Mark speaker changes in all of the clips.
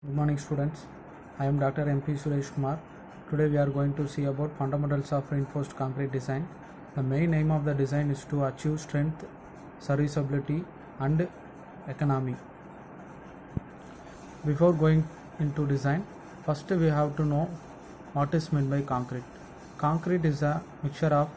Speaker 1: Good morning students. I am Dr. MP Suresh Kumar. Today we are going to see about fundamentals of reinforced concrete design. The main aim of the design is to achieve strength, serviceability and economy. Before going into design, first we have to know what is meant by concrete. Concrete is a mixture of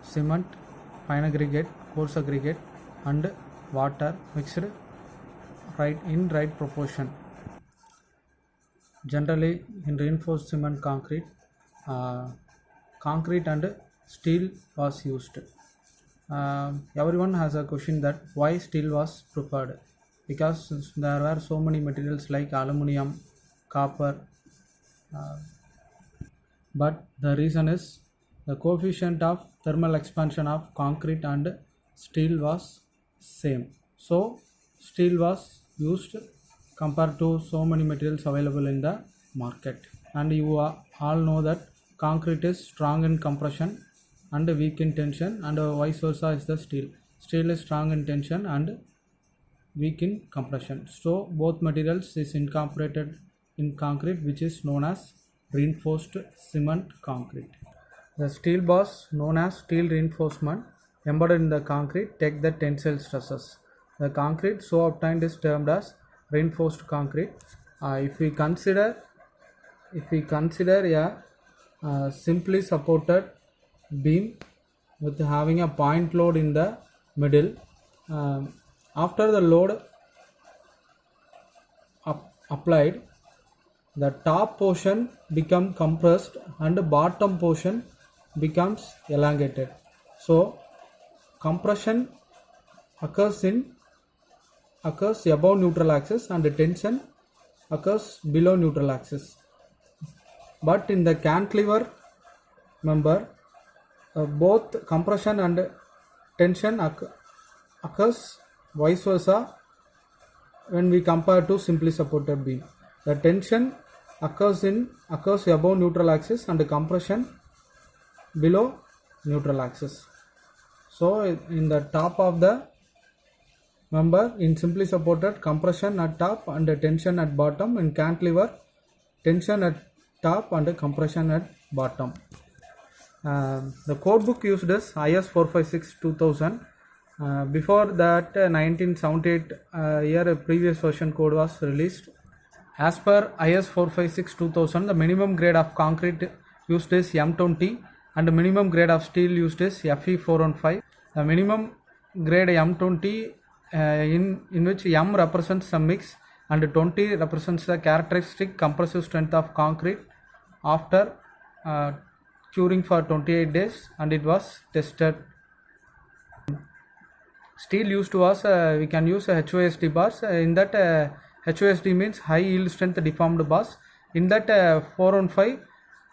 Speaker 1: cement, fine aggregate, coarse aggregate and water mixed in right proportion. Generally, in reinforced cement concrete, concrete and steel was used. Everyone has a question that why steel was preferred, because there were so many materials like aluminum, copper, but the reason is the coefficient of thermal expansion of concrete and steel was same. So steel was used compared to so many materials available in the market. And you all know that concrete is strong in compression and weak in tension, and vice versa is the steel. Steel is strong in tension and weak in compression. So both materials is incorporated in concrete, which is known as reinforced cement concrete. The steel bars known as steel reinforcement embedded in the concrete take the tensile stresses. The concrete so obtained is termed as reinforced concrete. If we consider a simply supported beam with having a point load in the middle, after the load applied, the top portion becomes compressed and the bottom portion becomes elongated. So compression occurs above neutral axis and the tension occurs below neutral axis. But in the cantilever member, both compression and tension occurs vice versa when we compare to simply supported beam. The tension occurs above neutral axis and the compression below neutral axis. So in the top of the member, in simply supported, compression at top and tension at bottom. In cantilever, tension at top and compression at bottom. The code book used is IS 456-2000. Before that, 1978 year, a previous version code was released. As per IS 456-2000, the minimum grade of concrete used is M20 and the minimum grade of steel used is Fe415. The minimum grade M20 in which M represents the mix and 20 represents the characteristic compressive strength of concrete after curing for 28 days, and it was tested. Steel used was we can use HOSD bars. In that HOSD means high yield strength deformed bars. In that 415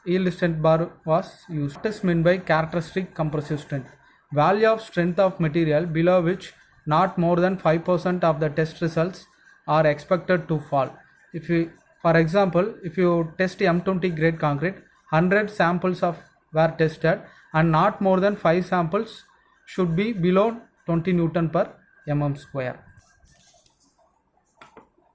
Speaker 1: yield strength bar was used. What is meant by characteristic compressive strength? Value of strength of material below which not more than 5% of the test results are expected to fall. If you, for example, if you test M20 grade concrete, 100 samples were tested and not more than 5 samples should be below 20 Newton per mm square.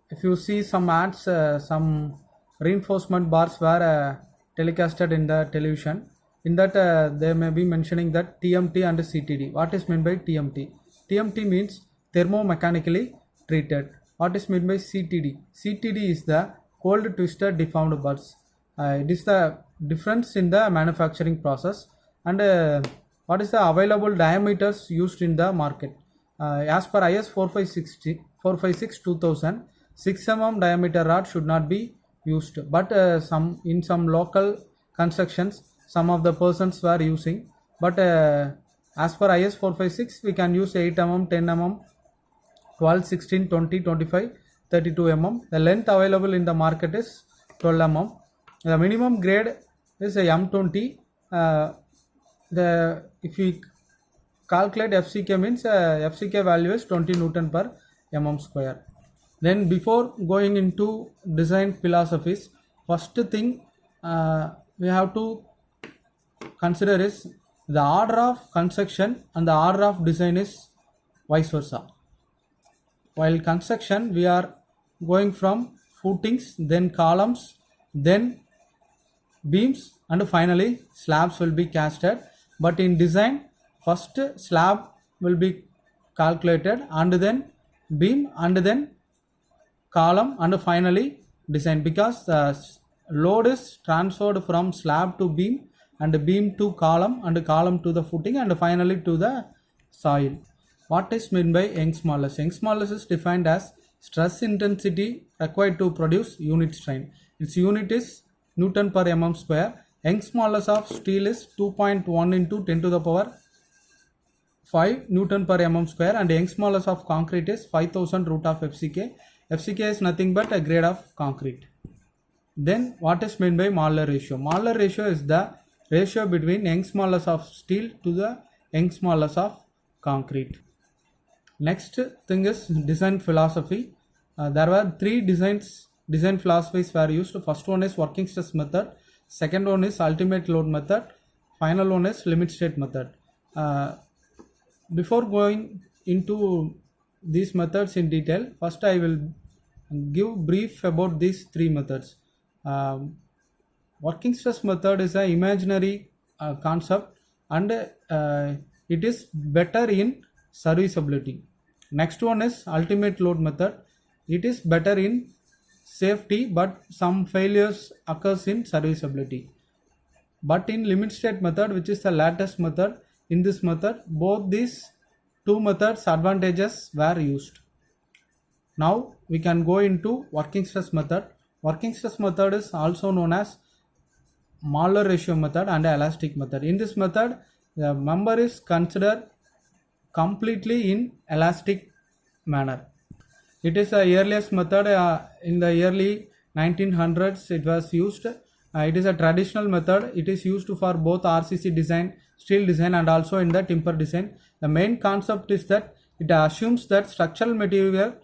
Speaker 1: If you see some ads, some reinforcement bars were telecasted in the television. In that they may be mentioning that TMT and CTD. What is meant by TMT? TMT means thermomechanically treated. What is meant by CTD? CTD is the cold twisted deformed bars. It is the difference in the manufacturing process. And what is the available diameters used in the market? As per IS 456-2000, 6 mm diameter rod should not be used. But in some local constructions, some of the persons were using. But as per IS 456, we can use 8 mm, 10 mm, 12, 16, 20, 25, 32 mm. The length available in the market is 12 mm. The minimum grade is a M20. If we calculate FCK means FCK value is 20 Newton per mm square. Then before going into design philosophies, first thing we have to consider is the order of construction and the order of design is vice versa. While construction, we are going from footings, then columns, then beams, and finally slabs will be casted. But in design, first slab will be calculated, and then beam, and then column, and finally design, because the load is transferred from slab to beam, and beam to column, and column to the footing, and finally to the soil. What is meant by Young's modulus? Young's modulus is defined as stress intensity required to produce unit strain. Its unit is Newton per mm square. Young's modulus of steel is 2.1 into 10 to the power 5 Newton per mm square, and Young's modulus of concrete is 5000 root of FCK. FCK is nothing but a grade of concrete. Then what is meant by modular ratio? Modular ratio is the ratio between Young's modulus of steel to the Young's modulus of concrete. Next thing is design philosophy. There were three design philosophies were used. First one is working stress method. Second one is ultimate load method. Final one is limit state method. Before going into these methods in detail, first I will give brief about these three methods. Working stress method is an imaginary concept, and it is better in serviceability. Next one is ultimate load method. It is better in safety, but some failures occurs in serviceability. But in limit state method, which is the latest method, in this method both these two methods advantages were used. Now we can go into working stress method. Working stress method is also known as modular ratio method and elastic method. In this method, the member is considered completely in elastic manner. It is the earliest method. In the early 1900s it was used. It is a traditional method. It is used for both RCC design, steel design, and also in the timber design. The main concept is that it assumes that structural material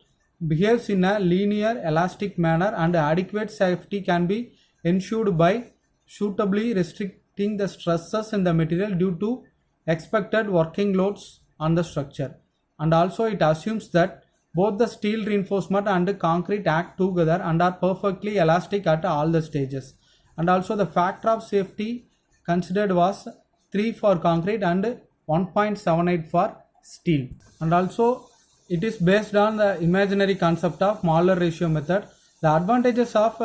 Speaker 1: behaves in a linear elastic manner, and adequate safety can be ensured by suitably restricting the stresses in the material due to expected working loads on the structure. And also it assumes that both the steel reinforcement and concrete act together and are perfectly elastic at all the stages. And also the factor of safety considered was 3 for concrete and 1.78 for steel. And also it is based on the imaginary concept of modular ratio method. The advantages of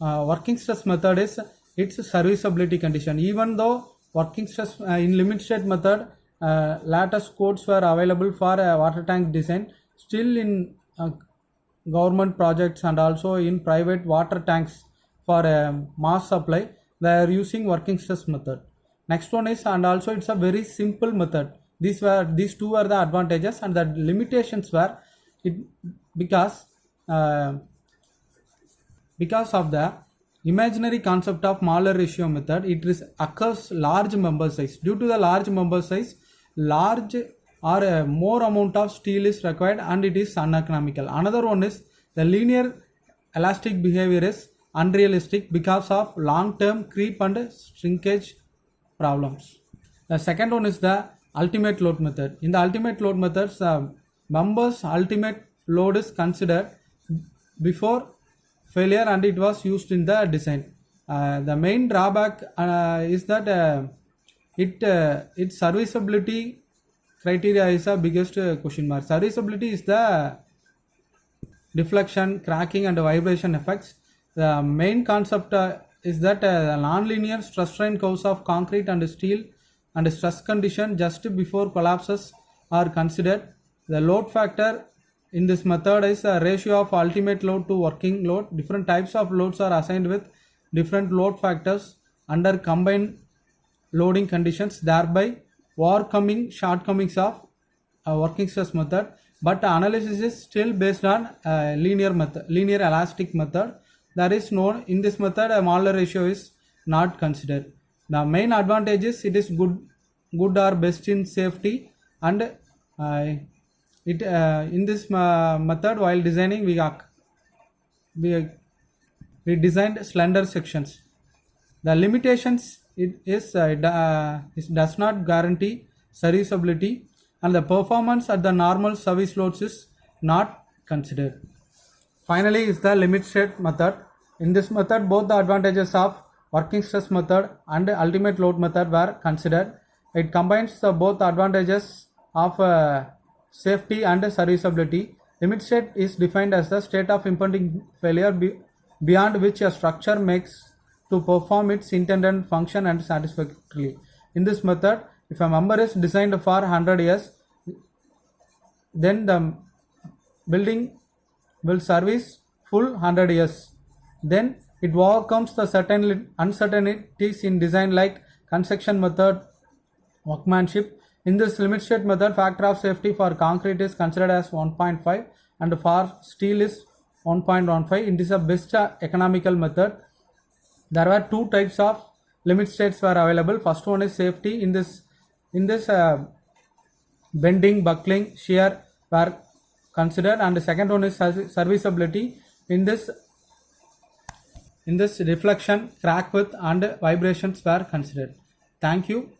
Speaker 1: working stress method is its serviceability condition. Even though working stress in limit state method latest codes were available for water tank design, still in government projects and also in private water tanks for mass supply, they are using working stress method. Next one is, and also it's a very simple method. These two are the advantages, and the limitations were it because of the imaginary concept of modular ratio method. It occurs large member size. Due to the large member size, large or more amount of steel is required, and it is uneconomical. Another one is the linear elastic behavior is unrealistic because of long-term creep and shrinkage problems. The second one is the ultimate load method. In the ultimate load methods, members ultimate load is considered before failure, and it was used in the design. The main drawback is that its serviceability criteria is the biggest question mark. Serviceability is the deflection, cracking, and vibration effects. The main concept is that non-linear stress strain curves of concrete and steel and stress condition just before collapses are considered. The load factor in this method is a ratio of ultimate load to working load. Different types of loads are assigned with different load factors under combined loading conditions, thereby overcoming shortcomings of working stress method. But analysis is still based on linear elastic method. That is known in this method a modular ratio is not considered. The main advantage is it is good or best in safety, and in this method while designing we designed slender sections. The limitations it does not guarantee serviceability, and the performance at the normal service loads is not considered. Finally is the limit state method. In this method, both the advantages of working stress method and ultimate load method were considered. It combines both advantages of safety and serviceability. Limit state is defined as the state of impending failure beyond which a structure makes to perform its intended function and satisfactorily. In this method, if a member is designed for 100 years, then the building will service full 100 years. Then it overcomes the certain uncertainties in design like construction method, workmanship. In this limit state method, factor of safety for concrete is considered as 1.5 and for steel is 1.15. It is a best economical method. There were two types of limit states were available. First one is safety. In this bending, buckling, shear were considered, and the second one is serviceability. In this reflection, crack width and vibrations were considered. Thank you.